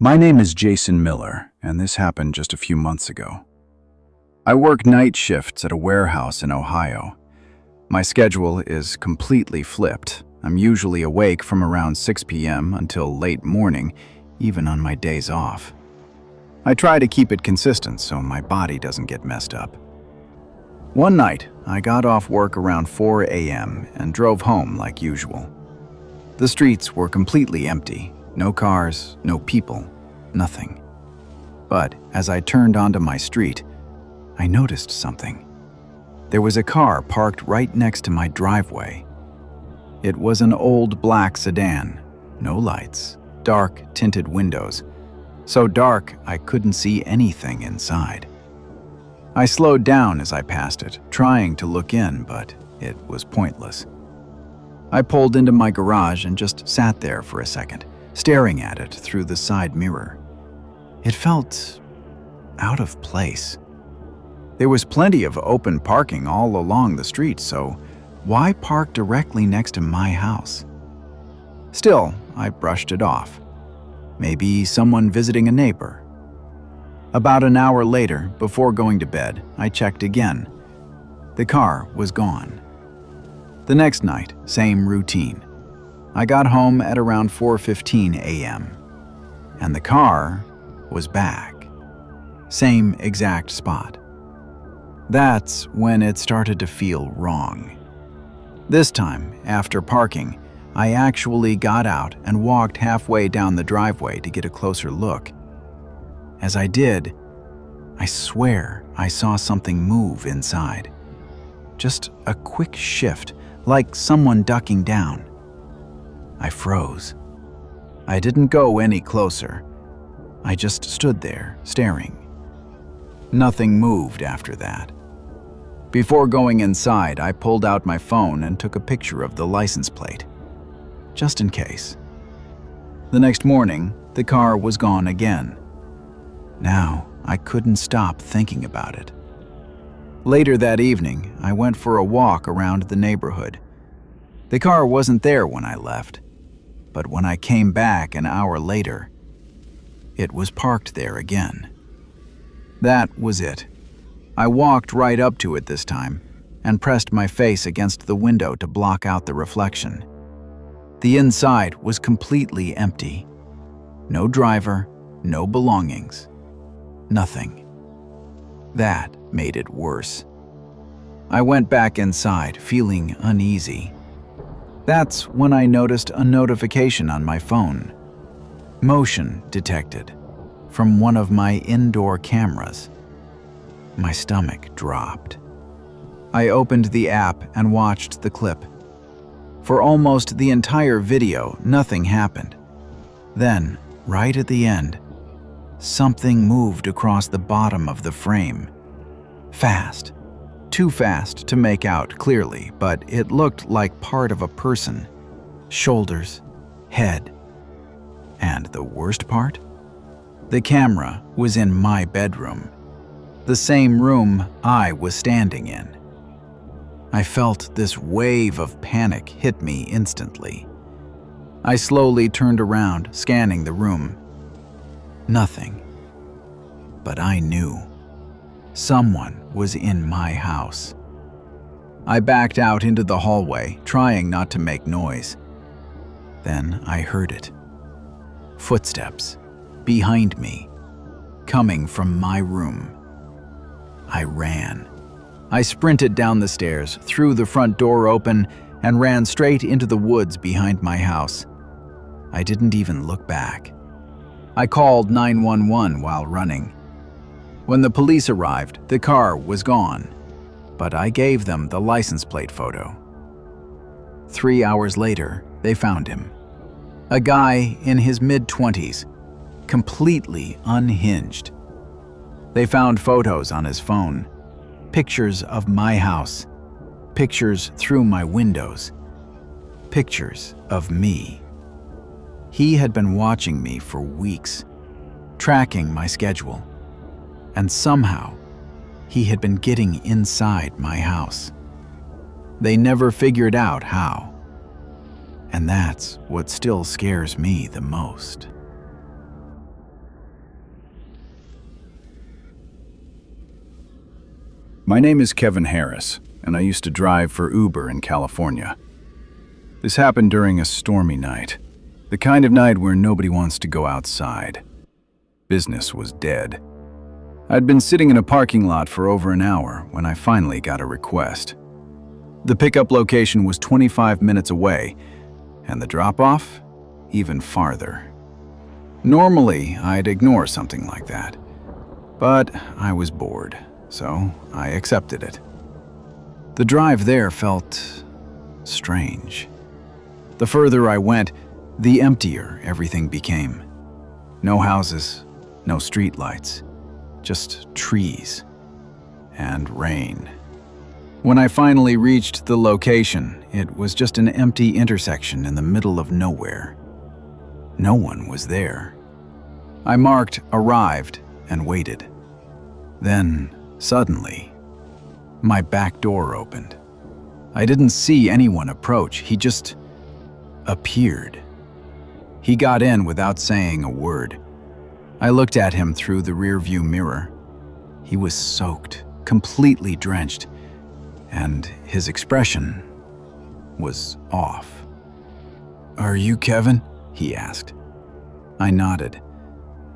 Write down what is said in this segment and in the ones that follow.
My name is Jason Miller, and this happened just a few months ago. I work night shifts at a warehouse in Ohio. My schedule is completely flipped. I'm usually awake from around 6 p.m. until late morning, even on my days off. I try to keep it consistent so my body doesn't get messed up. One night, I got off work around 4 a.m. and drove home like usual. The streets were completely empty. No cars, no people, nothing. But as I turned onto my street, I noticed something. There was a car parked right next to my driveway. It was an old black sedan, no lights, dark tinted windows, so dark I couldn't see anything inside. I slowed down as I passed it, trying to look in, but it was pointless. I pulled into my garage and just sat there for a second, staring at it through the side mirror. It felt out of place. There was plenty of open parking all along the street, so why park directly next to my house? Still, I brushed it off. Maybe someone visiting a neighbor. About an hour later, before going to bed, I checked again. The car was gone. The next night, same routine. I got home at around 4:15 a.m. and the car was back. Same exact spot. That's when it started to feel wrong. This time, after parking, I actually got out and walked halfway down the driveway to get a closer look. As I did, I swear I saw something move inside. Just a quick shift, like someone ducking down. I froze. I didn't go any closer. I just stood there, staring. Nothing moved after that. Before going inside, I pulled out my phone and took a picture of the license plate, just in case. The next morning, the car was gone again. Now, I couldn't stop thinking about it. Later that evening, I went for a walk around the neighborhood. The car wasn't there when I left, but when I came back an hour later, it was parked there again. That was it. I walked right up to it this time and pressed my face against the window to block out the reflection. The inside was completely empty. No driver, no belongings, nothing. That made it worse. I went back inside, feeling uneasy. That's when I noticed a notification on my phone. Motion detected from one of my indoor cameras. My stomach dropped. I opened the app and watched the clip. For almost the entire video, nothing happened. Then, right at the end, something moved across the bottom of the frame. Fast. Too fast to make out clearly, but it looked like part of a person. Shoulders, head. And the worst part? The camera was in my bedroom. The same room I was standing in. I felt this wave of panic hit me instantly. I slowly turned around, scanning the room. Nothing. But I knew. Someone was in my house. I backed out into the hallway, trying not to make noise. Then I heard it. Footsteps, behind me, coming from my room. I ran. I sprinted down the stairs, threw the front door open, and ran straight into the woods behind my house. I didn't even look back. I called 911 while running. When the police arrived, the car was gone, but I gave them the license plate photo. 3 hours later, they found him. A guy in his mid-20s, completely unhinged. They found photos on his phone, pictures of my house, pictures through my windows, pictures of me. He had been watching me for weeks, tracking my schedule, and somehow he had been getting inside my house. They never figured out how. And that's what still scares me the most. My name is Kevin Harris, and I used to drive for Uber in California. This happened during a stormy night, the kind of night where nobody wants to go outside. Business was dead. I'd been sitting in a parking lot for over an hour when I finally got a request. The pickup location was 25 minutes away, and the drop-off even farther. Normally, I'd ignore something like that, but I was bored, so I accepted it. The drive there felt strange. The further I went, the emptier everything became. No houses, no streetlights, just trees and rain. When I finally reached the location, it was just an empty intersection in the middle of nowhere. No one was there. I marked "Arrived" and waited. Then, suddenly, my back door opened. I didn't see anyone approach. He just appeared. He got in without saying a word. I looked at him through the rearview mirror. He was soaked, completely drenched, and his expression was off. "Are you Kevin?" he asked. I nodded.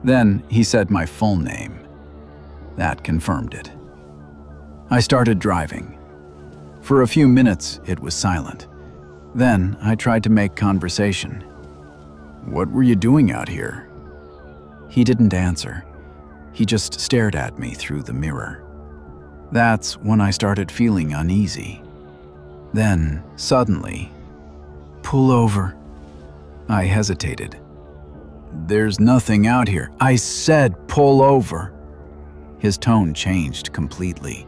Then he said my full name. That confirmed it. I started driving. For a few minutes, it was silent. Then I tried to make conversation. "What were you doing out here?" He didn't answer. He just stared at me through the mirror. That's when I started feeling uneasy. Then, suddenly, "Pull over." I hesitated. "There's nothing out here." "I said pull over." His tone changed completely.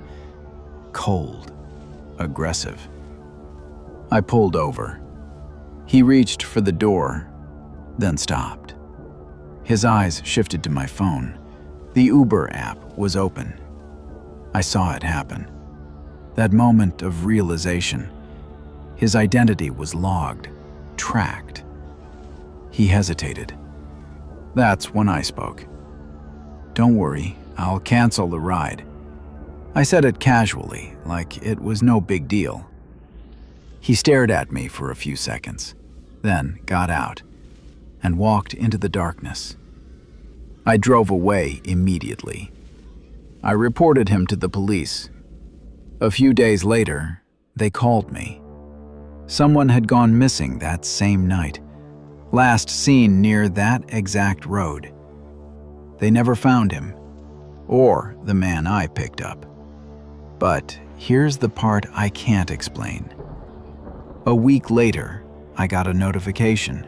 Cold, aggressive. I pulled over. He reached for the door, then stopped. His eyes shifted to my phone. The Uber app was open. I saw it happen. That moment of realization. His identity was logged, tracked. He hesitated. That's when I spoke. "Don't worry, I'll cancel the ride." I said it casually, like it was no big deal. He stared at me for a few seconds, then got out and walked into the darkness. I drove away immediately. I reported him to the police. A few days later, they called me. Someone had gone missing that same night, last seen near that exact road. They never found him, or the man I picked up. But here's the part I can't explain. A week later, I got a notification.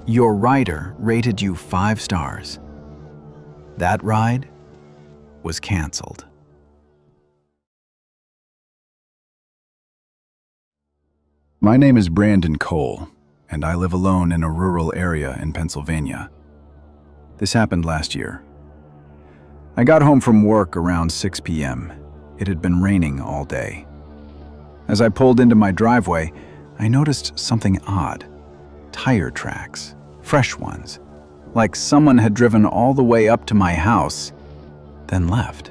"Your rider rated you 5 stars. That ride was canceled. My name is Brandon Cole, and I live alone in a rural area in Pennsylvania. This happened last year. I got home from work around 6 p.m. It had been raining all day. As I pulled into my driveway, I noticed something odd. Tire tracks, fresh ones, like someone had driven all the way up to my house, then left.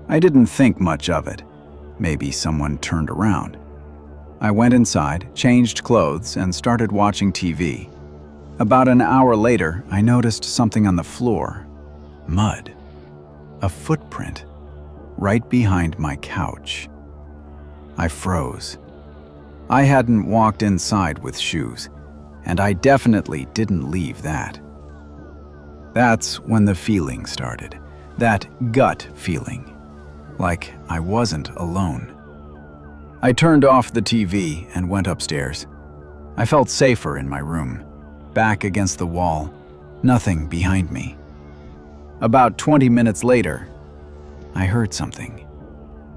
I didn't think much of it. Maybe someone turned around. I went inside, changed clothes, and started watching TV. About an hour later, I noticed something on the floor. Mud. A footprint. Right behind my couch. I froze. I hadn't walked inside with shoes, and I definitely didn't leave that. That's when the feeling started. That gut feeling. Like I wasn't alone. I turned off the TV and went upstairs. I felt safer in my room, back against the wall, nothing behind me. About 20 minutes later, I heard something.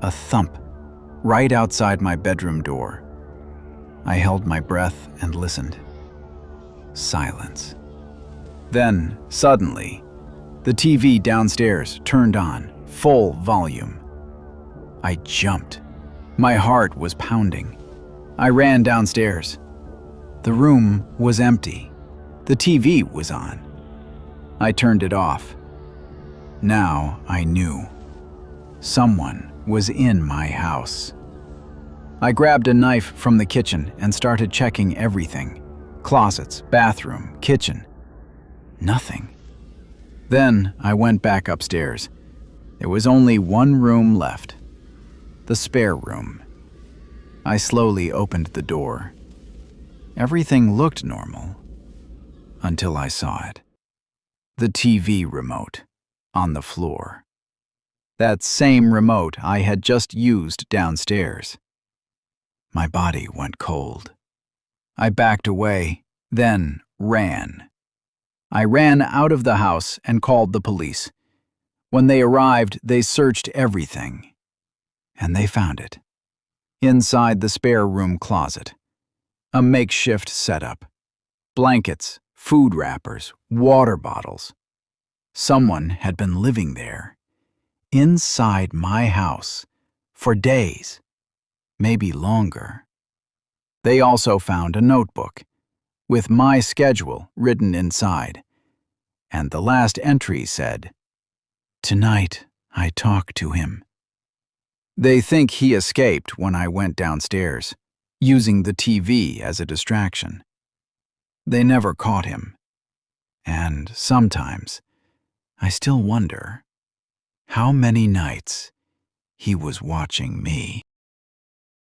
A thump, right outside my bedroom door. I held my breath and listened. Silence. Then, suddenly, the TV downstairs turned on, full volume. I jumped. My heart was pounding. I ran downstairs. The room was empty. The TV was on. I turned it off. Now I knew. Someone was in my house. I grabbed a knife from the kitchen and started checking everything. Closets, bathroom, kitchen. Nothing. Then I went back upstairs. There was only one room left. The spare room. I slowly opened the door. Everything looked normal. Until I saw it. The TV remote. On the floor. That same remote I had just used downstairs. My body went cold. I backed away, then ran. I ran out of the house and called the police. When they arrived, they searched everything. And they found it. Inside the spare room closet. A makeshift setup. Blankets, food wrappers, water bottles. Someone had been living there. Inside my house. For days. Maybe longer. They also found a notebook with my schedule written inside, and the last entry said, "Tonight I talked to him." They think he escaped when I went downstairs, using the TV as a distraction. They never caught him, and sometimes I still wonder how many nights he was watching me.